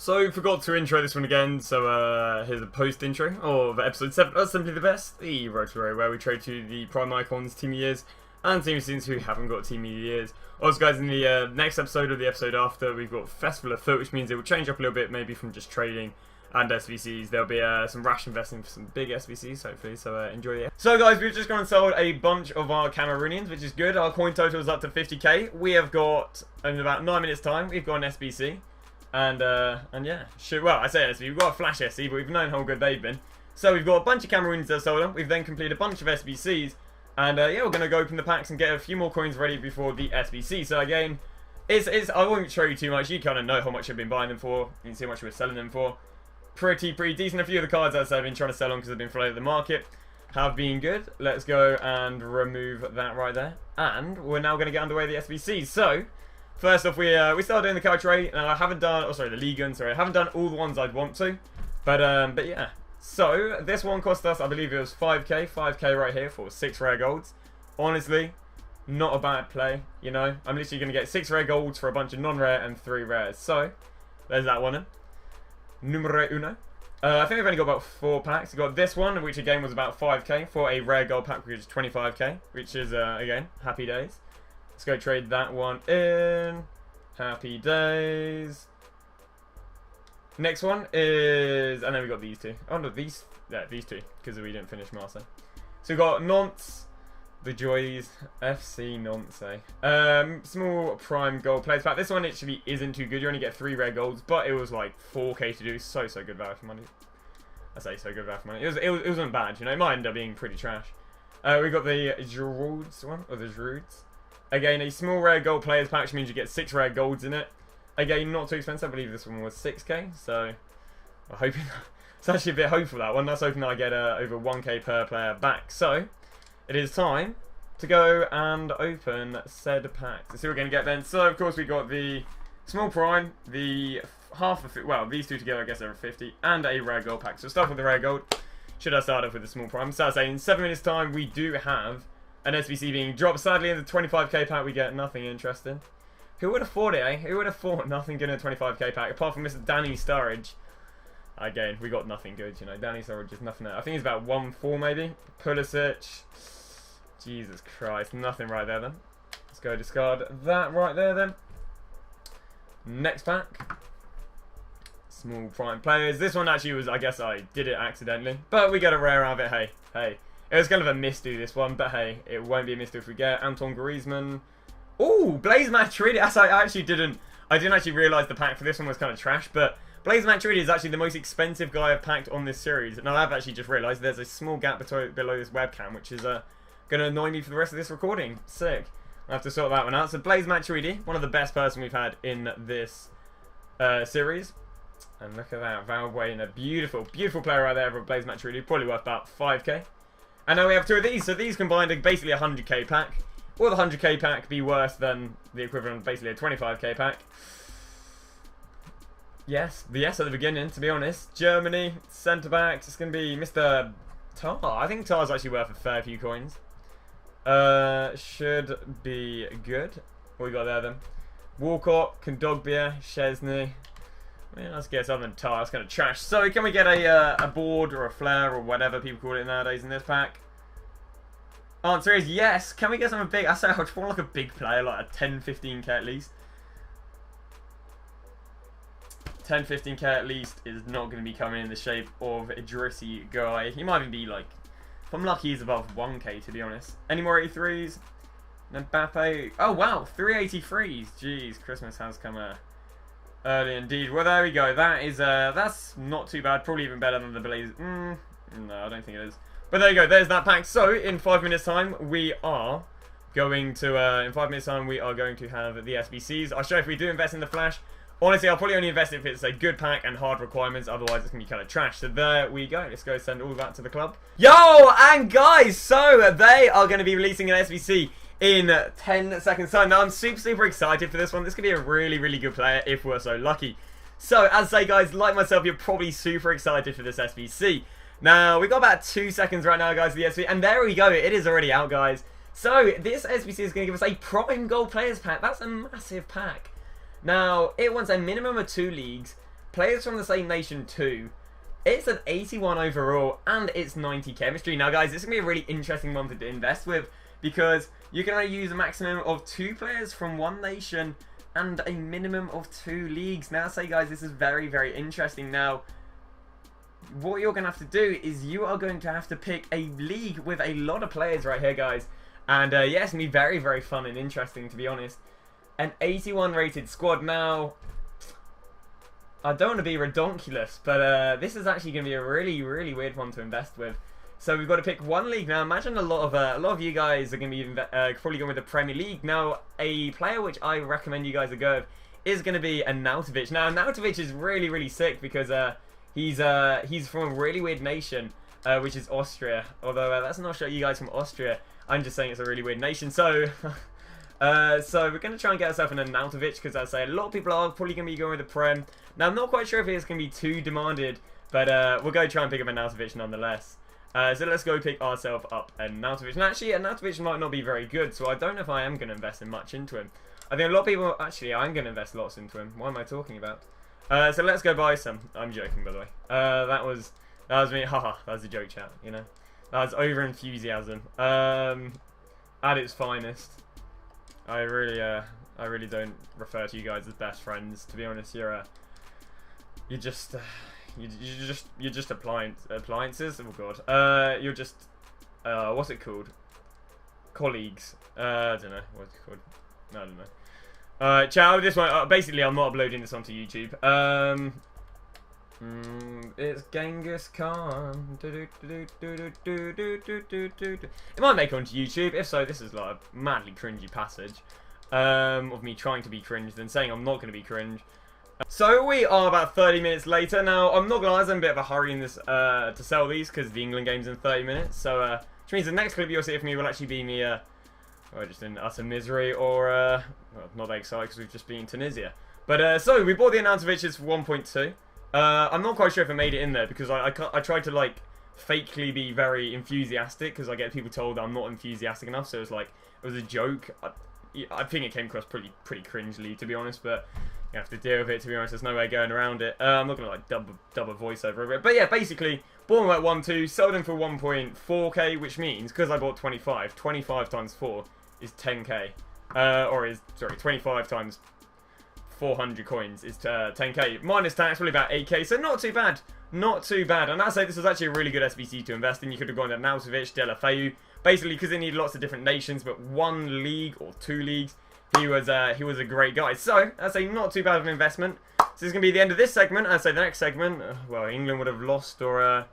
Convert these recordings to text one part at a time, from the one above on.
So, forgot to intro this one again, so here's a post intro of episode 7 of Simply the Best, the Road to Row, where we trade to the Prime Icons Team of Years and Team of Seasons who haven't got Team of Years. Also guys, in the next episode or the episode after, we've got Festival of Foot, which means it will change up a little bit, maybe from just trading and SBCs. There'll be some rash investing for some big SBCs, hopefully, so enjoy it. So guys, we've just gone and sold a bunch of our Cameroonians, which is good. Our coin total is up to 50k. We have got, in about 9 minutes time, we've got an SBC. And yeah, well, I say SB, we've got a Flash SC, but we've known how good they've been. So we've got a bunch of Cameroons that are sold on. We've then completed a bunch of SBCs. And yeah, we're going to go open the packs and get a few more coins ready before the SBC. So again, I won't show you too much. You kind of know how much I've been buying them for. You can see how much we're selling them for. Pretty decent. A few of the cards I've been trying to sell on because they've been floated at the market have been good. Let's go and remove that right there. And we're now going to get underway the SBCs. So first off, we started doing the culture rate, and I haven't done, the league gun, sorry, I haven't done all the ones I'd want to, but yeah. So this one cost us, I believe it was 5k right here for 6 rare golds. Honestly, not a bad play, you know. I'm literally going to get 6 rare golds for a bunch of non-rare and 3 rares. So there's that one. Numero uno. I think we've only got about 4 packs. We've got this one, which again was about 5k for a rare gold pack, which is 25k, which is again happy days. Let's go trade that one in. Happy days. Next one is, and then we got these two. Oh no, these two, because we didn't finish Marseille. So we got Nantes, the Joys, FC Nantes. Small prime gold players pack. This one actually isn't too good. You only get 3 rare golds, but it was like 4k to do. So good value for money. I say so good value for money. It wasn't bad, you know. It might end up being pretty trash. We got the Girouds one, or the Girouds. Again, a small rare gold players pack, which means you get 6 rare golds in it. Again, not too expensive. I believe this one was 6k, so I'm hoping it's actually a bit hopeful, that one. That's hoping that I get over 1k per player back. So it is time to go and open said pack. Let's see what we're going to get then. So of course we got the small prime, the half of it. Well, these two together, I guess they're 50, and a rare gold pack. So we'll start with the rare gold. Should I start off with the small prime? So I say in 7 minutes time we do have an SBC being dropped. Sadly, in the 25k pack, we get nothing interesting. Who would have thought it, eh? Who would have thought nothing good in a 25k pack? Apart from Mr. Danny Sturridge. Again, we got nothing good, you know. Danny Sturridge is nothing. I think he's about 1-4 maybe. Pulisic. Jesus Christ. Nothing right there then. Let's go discard that right there then. Next pack. Small prime players. This one actually was, I guess I did it accidentally. But we got a rare out of it. Hey. It was kind of a misdo, this one, but hey, it won't be a misdo if we get Antoine Griezmann. Ooh, Blaise Matuidi. I didn't actually realise the pack for this one was kind of trash, but Blaise Matuidi is actually the most expensive guy I've packed on this series. And I've actually just realised there's a small gap below this webcam, which is going to annoy me for the rest of this recording. Sick. I'll have to sort that one out. So Blaise Matuidi, one of the best person we've had in this series. And look at that, Valbuena, a beautiful player right there for Blaise Matuidi, probably worth about 5k. And now we have 2 of these, so these combined are basically a 100k pack. Will the 100k pack be worse than the equivalent of basically a 25k pack? Yes, the yes at the beginning, to be honest. Germany, centre-backs, it's going to be Mr. Tar. I think Tar's actually worth a fair few coins. Should be good. What we got there then? Walcott, Kondogbia, Chesney. Yeah, let's get something Tar. That's kind of trash. So can we get a board or a flare or whatever people call it nowadays in this pack? Answer is yes. Can we get something big? I say I just want like a big player, like a 10-15k at least. 10-15k at least is not going to be coming in the shape of a Idrissi guy. He might even be like, if I'm lucky, he's above 1k to be honest. Any more 83s? Mbappe. Oh wow, 383s. Jeez, Christmas has come early indeed. Well, there we go. That is that's not too bad. Probably even better than the Blaze. No, I don't think it is. But there you go. There's that pack. So in 5 minutes time, we are going to have the SBCs. I'll show you if we do invest in the Flash. Honestly, I'll probably only invest if it's a good pack and hard requirements. Otherwise, it's gonna be kind of trash. So there we go. Let's go send all that to the club. Yo, and guys, so they are going to be releasing an SBC in 10 seconds time. Now I'm super excited for this one. This could be a really good player if we're so lucky. So as I say guys, like myself, you're probably super excited for this SBC. Now we've got about 2 seconds right now guys for the SBC, and there we go, it is already out guys. So this SBC is going to give us a prime gold players pack. That's a massive pack. Now it wants a minimum of 2 leagues, players from the same nation too. It's an 81 overall, and it's 90 chemistry. Now, guys, this is going to be a really interesting one to invest with, because you can only use a maximum of 2 players from one nation and a minimum of 2 leagues. Now, say, guys, this is very, very interesting. Now, what you're going to have to do is you are going to have to pick a league with a lot of players right here, guys. And, yeah, it's going to be very, very fun and interesting, to be honest. An 81 rated squad. Now, I don't want to be redonkulous, but this is actually going to be a really, really weird one to invest with. So we've got to pick one league. Now, imagine a lot of you guys are going to be probably going with the Premier League. Now, a player which I recommend you guys to go with is going to be a Nautovic. Now, Nautovic is really, really sick because he's from a really weird nation, which is Austria. Although that's not showing you guys from Austria. I'm just saying it's a really weird nation. So, so we're going to try and get ourselves in a Nautovic because I say a lot of people are probably going to be going with the Prem. Now, I'm not quite sure if it's going to be too demanded, but we'll go try and pick up a Nautovic nonetheless. So let's go pick ourselves up a Nautovic. And actually, a Nautovic might not be very good, so I don't know if I am going to invest in much into him. I think a lot of people... Actually, I'm going to invest lots into him. What am I talking about? So let's go buy some. I'm joking, by the way. That was me. Haha, that was a joke, chat, you know. That was over-enthusiasm. At its finest. I really don't refer to you guys as best friends. To be honest, you're just appliances. Oh god. You're just what's it called? Colleagues. I don't know what's it called. I don't know. Ciao. This one. Basically, I'm not uploading this onto YouTube. It's Genghis Khan. It might make it onto YouTube. If so, this is like a madly cringy passage of me trying to be cringe, then saying I'm not going to be cringe. So we are about 30 minutes later. Now, I'm not going to lie, I'm in a bit of a hurry in this to sell these because the England game's in 30 minutes. So, which means the next clip you'll see of me will actually be me, just in utter misery or, well, not that excited because we've just been in Tunisia. But, so we bought the Anatoviches for 1.2. I'm not quite sure if I made it in there because I tried to, like, fakely be very enthusiastic because I get people told that I'm not enthusiastic enough. So it was like, it was a joke. I think it came across pretty cringely, to be honest, but you have to deal with it, to be honest. There's no way going around it. I'm not going to, like, dub a voiceover of it. But, yeah, basically, bought them at 1.2, sold them for 1.4k, which means, because I bought 25 times 4 is 10k. Sorry, 25 times 400 coins is 10k. Minus tax, probably about 8k, so not too bad. Not too bad. And I'd say this was actually a really good SBC to invest in. You could have gone to Nautovic, Delafeu, basically because they need lots of different nations, but one league or 2 leagues. He was a great guy. So, I'd say not too bad of an investment. So this is going to be the end of this segment. I'd say the next segment, well, England would have lost or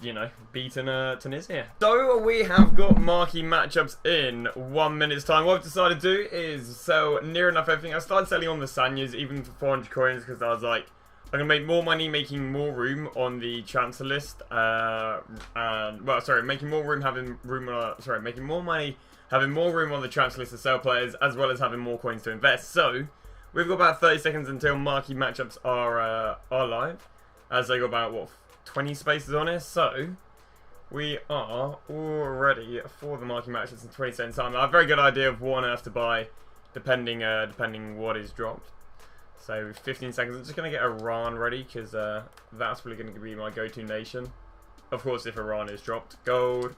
you know, beaten Tunisia. So we have got marquee matchups in 1 minute's time. What I've decided to do is sell near enough everything. I started selling on the Sanyas, even for 400 coins, because I was like, I'm going to make more money making more room on the transfer list. Well, sorry, making more room, making more money, having more room on the transfer list to sell players, as well as having more coins to invest. So, we've got about 30 seconds until marquee matchups are live. As they got about, what, 20 spaces on it. So, we are all ready for the marquee matchups in 20 seconds time. I have a very good idea of what on earth to buy, depending what is dropped. So, 15 seconds. I'm just going to get Iran ready, because that's probably going to be my go-to nation. Of course, if Iran is dropped. Gold.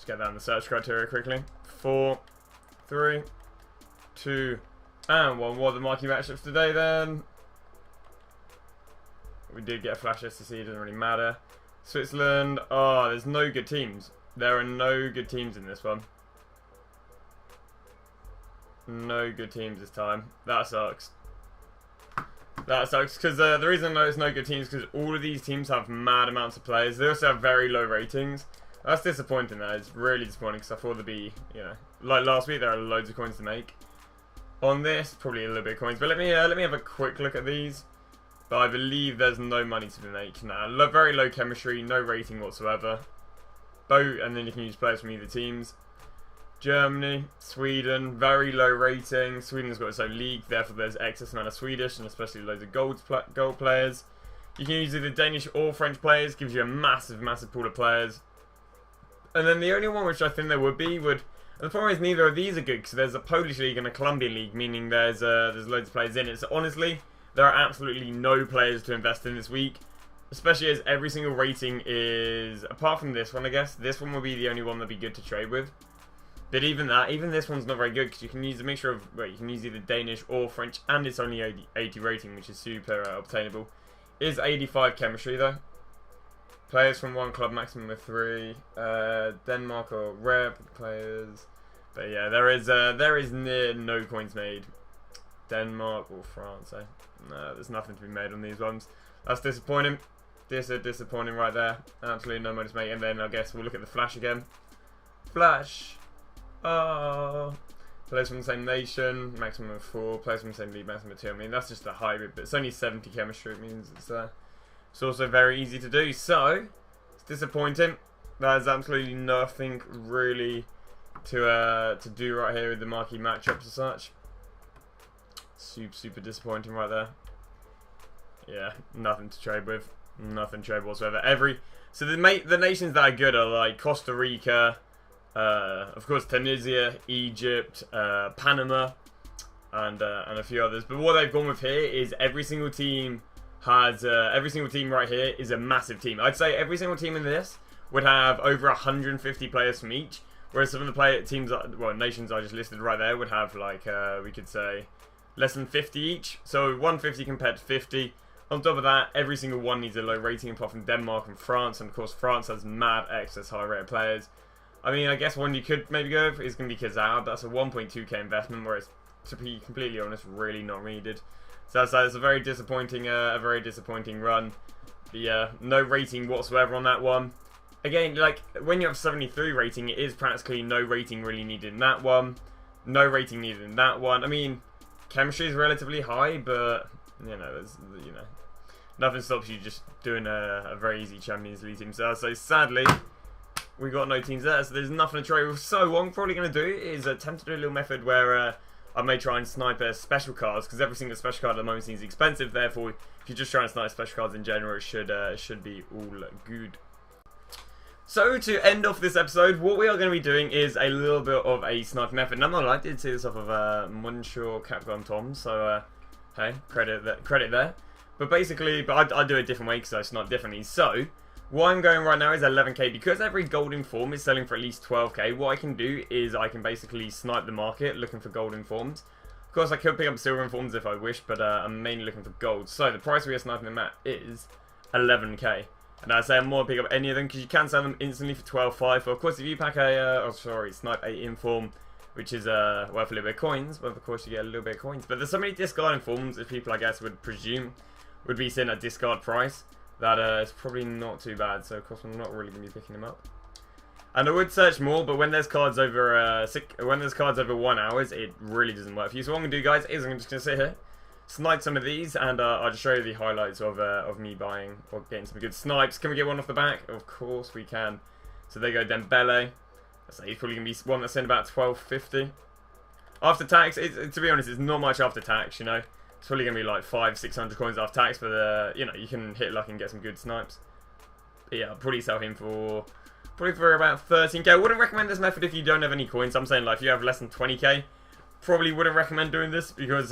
Get that in the search criteria quickly. 4, 3, 2, and 1. What are the marquee matchups today then? We did get a flash STC, it doesn't really matter. Switzerland. Oh, there's no good teams. There are no good teams in this one. No good teams this time. That sucks. That sucks because the reason there's no good teams is because all of these teams have mad amounts of players. They also have very low ratings. That's disappointing, that is really disappointing because I thought there'd be, you know, like last week there are loads of coins to make. On this, probably a little bit of coins, but let me have a quick look at these. But I believe there's no money to be made now. Very low chemistry, no rating whatsoever. Boat, and then you can use players from either teams. Germany, Sweden, very low rating. Sweden's got its own league, therefore there's excess amount of Swedish and especially loads of gold players. You can use either Danish or French players, gives you a massive pool of players. And then the only one which I think there would And the problem is neither of these are good because there's a Polish league and a Colombian league, meaning there's loads of players in it. So honestly, there are absolutely no players to invest in this week, especially as every single rating is, apart from this one, I guess, this one will be the only one that'd be good to trade with. But even this one's not very good because you can use a mixture of, well, you can use either Danish or French, and it's only 80 rating, which is super obtainable. Is 85 chemistry though. Players from one club, maximum of 3. Denmark or rare players. But yeah, there is near no coins made. Denmark or France, eh? No, there's nothing to be made on these ones. That's disappointing. This is disappointing right there. Absolutely no money to make. And then I guess we'll look at the Flash again. Flash. Oh. Players from the same nation, maximum of 4. Players from the same league, maximum of 2. I mean, that's just a hybrid, but it's only 70 chemistry. It means it's also very easy to do. So, it's disappointing. There's absolutely nothing really to do right here with the marquee matchups and such. Super disappointing right there. Yeah, nothing to trade with. Nothing to trade whatsoever. So the nations that are good are like Costa Rica, of course Tunisia, Egypt, Panama, and a few others. But what they've gone with here is every single team right here is a massive team. I'd say every single team in this would have over 150 players from each, whereas some of the nations I just listed right there would have like we could say less than 50 each. So 150 compared to 50. On top of that, every single one needs a low rating apart from Denmark and France, and of course France has mad excess high rated players. I mean, I guess one you could maybe go for is going to be Kazao, but that's a 1.2k investment, whereas to be completely honest, really not needed. So that's a very disappointing run. But yeah, no rating whatsoever on that one. Again, like when you have 73 rating, it is practically no rating really needed in that one. No rating needed in that one. I mean, chemistry is relatively high, but there's nothing stops you just doing a very easy Champions League team. So sadly, we got no teams there, so there's nothing to trade with. So what I'm probably going to do is attempt to do a little method where I may try and snipe special cards, because every single special card at the moment seems expensive. Therefore, if you're just trying to snipe special cards in general, it should be all good. So to end off this episode, what we are going to be doing is a little bit of a snipe method. And I'm not lying, I did see this off of Monsieur Capcom Tom, so hey, credit there. But basically, I do it a different way because I snipe differently. So what I'm going right now is 11k, because every gold inform is selling for at least 12k. What I can do is I can basically snipe the market looking for gold informs. Of course, I could pick up silver informs if I wish, but I'm mainly looking for gold. So the price we are sniping them at is 11k. And I say I'm more pick up any of them because you can sell them instantly for 12.5. Of course, if you pack snipe a inform, which is worth a little bit of coins, but of course you get a little bit of coins. But there's so many discard informs that people, I guess, would presume would be sitting at discard price that it's probably not too bad. So of course I'm not really going to be picking them up. And I would search more, but when there's cards over 1 hour, it really doesn't work for you. So what I'm going to do, guys, is I'm just going to sit here, snipe some of these, and I'll just show you the highlights of me buying or getting some good snipes. Can we get one off the back? Of course we can. So there you go, Dembele. So he's probably going to be one that's in about 12.50. After tax, to be honest, it's not much after tax, you know. It's probably going to be like 500-600 coins after tax, but you can hit luck and get some good snipes. But yeah, I'll probably sell him for about 13k. I wouldn't recommend this method if you don't have any coins. I'm saying like if you have less than 20k, probably wouldn't recommend doing this because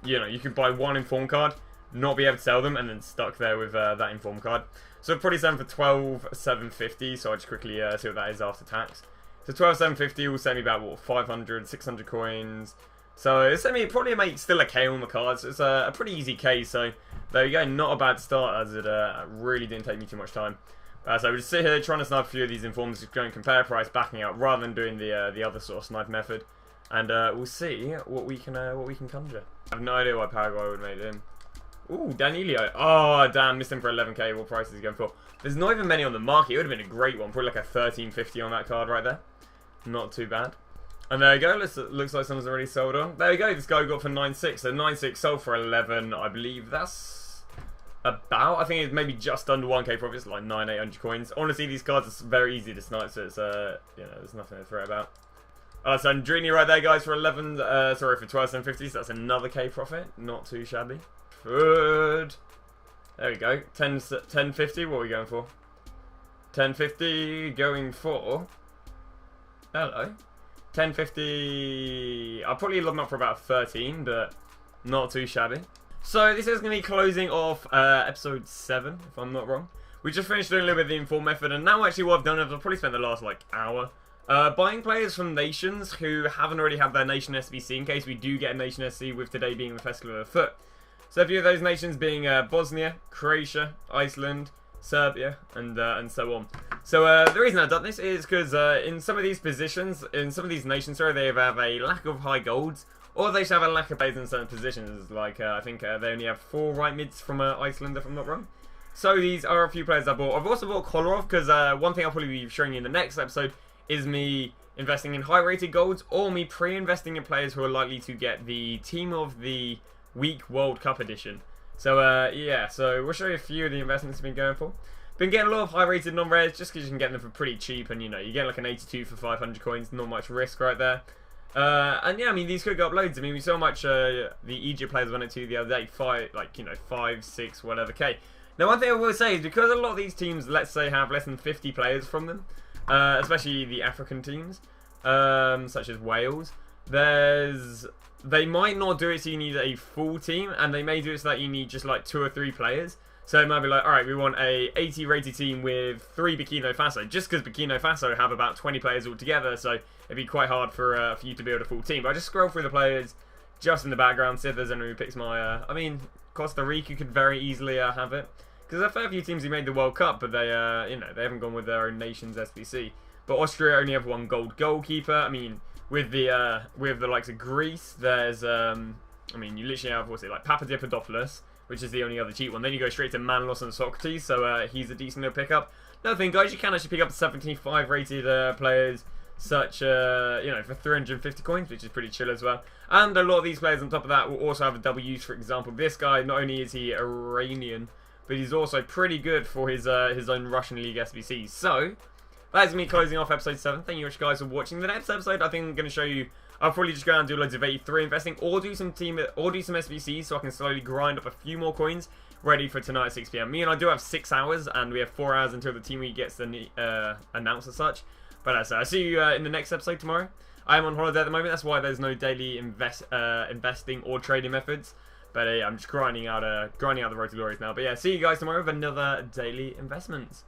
you could buy one inform card, not be able to sell them, and then stuck there with that inform card. So probably sell them for 12,750. So I'll just quickly see what that is after tax. So 12,750 will send me about what 500, 600 coins. So it's probably make still a K on the cards. It's a pretty easy K. So there you go, not a bad start as it really didn't take me too much time. So we just sit here trying to snipe a few of these informs, just going compare price, backing out, rather than doing the other sort of snipe method. And we'll see what we can conjure. I have no idea why Paraguay would make him. Ooh, Danilo. Oh, damn, missed him for 11k. What price is he going for? There's not even many on the market. It would have been a great one. Probably like a 13.50 on that card right there. Not too bad. And there you go. Looks like someone's already sold on. There you go. This guy got for 9.6. So 9.6 sold for 11. I believe that's about. I think it's maybe just under 1k profit. It's like 800 coins. Honestly, these cards are very easy to snipe. So it's there's nothing to fret about. So Andrini right there, guys, for 12,750. So that's another K profit. Not too shabby. Good. There we go. 10.50. What are we going for? 10.50 going for. Hello. 1050. I'll probably load them up for about 13, but not too shabby. So this is going to be closing off episode 7, if I'm not wrong. We just finished doing a little bit of the inform method, and now actually what I've done is I've probably spent the last like hour buying players from nations who haven't already had their nation SBC, in case we do get a nation SC, with today being the Festival of the Foot. So a few of those nations being Bosnia, Croatia, Iceland, Serbia, and so on. So the reason I've done this is because in some of these positions, in some of these nations, sorry, they have a lack of high golds, or they should have a lack of players in certain positions. Like I think they only have 4 right mids from Iceland, if I'm not wrong. So these are a few players I bought. I've also bought Kolarov because one thing I'll probably be showing you in the next episode is me investing in high-rated golds, or me pre-investing in players who are likely to get the Team of the Week World Cup edition. So yeah, so we'll show you a few of the investments I've been going for. Been getting a lot of high-rated non-rares just because you can get them for pretty cheap, and you know, you get like an 82 for 500 coins, not much risk right there. And yeah, I mean, these could go up loads. I mean, we saw how much the Egypt players went into the other day, 5, 6, whatever K. Now, one thing I will say is because a lot of these teams, let's say, have less than 50 players from them, especially the African teams, such as Wales, they might not do it so you need a full team, and they may do it so that you need just like 2 or 3 players. So it might be like, alright, we want a 80 rated team with 3 Burkina Faso, just because Burkina Faso have about 20 players altogether, so it'd be quite hard for you to build a full team. But I just scroll through the players just in the background, see if there's anyone who picks my, I mean, Costa Rica could very easily have it. Because there are a fair few teams who made the World Cup, but they, you know, they haven't gone with their own nation's SBC. But Austria only have 1 gold goalkeeper. I mean, with the likes of Greece, there's, I mean, you literally have, what's it, like Papadopoulos, which is the only other cheap one. Then you go straight to Manlos and Socrates, so he's a decent little pickup. Another thing, guys, you can actually pick up 75 rated players, such, you know, for 350 coins, which is pretty chill as well. And a lot of these players on top of that will also have a W's. For example, this guy, not only is he Iranian, but he's also pretty good for his own Russian League SBCs. So that is me closing off episode 7. Thank you guys for watching. The next episode, I think I'm going to show you. I'll probably just go out and do loads of 83 investing, or do some SBCs, so I can slowly grind up a few more coins ready for tonight at 6 PM. Me and I do have 6 hours, and we have 4 hours until the team week gets the announced as such. But I'll see you in the next episode tomorrow. I am on holiday at the moment. That's why there's no daily investing or trading methods. But I'm just grinding out the Road to Glories now. But yeah, see you guys tomorrow with another daily investments.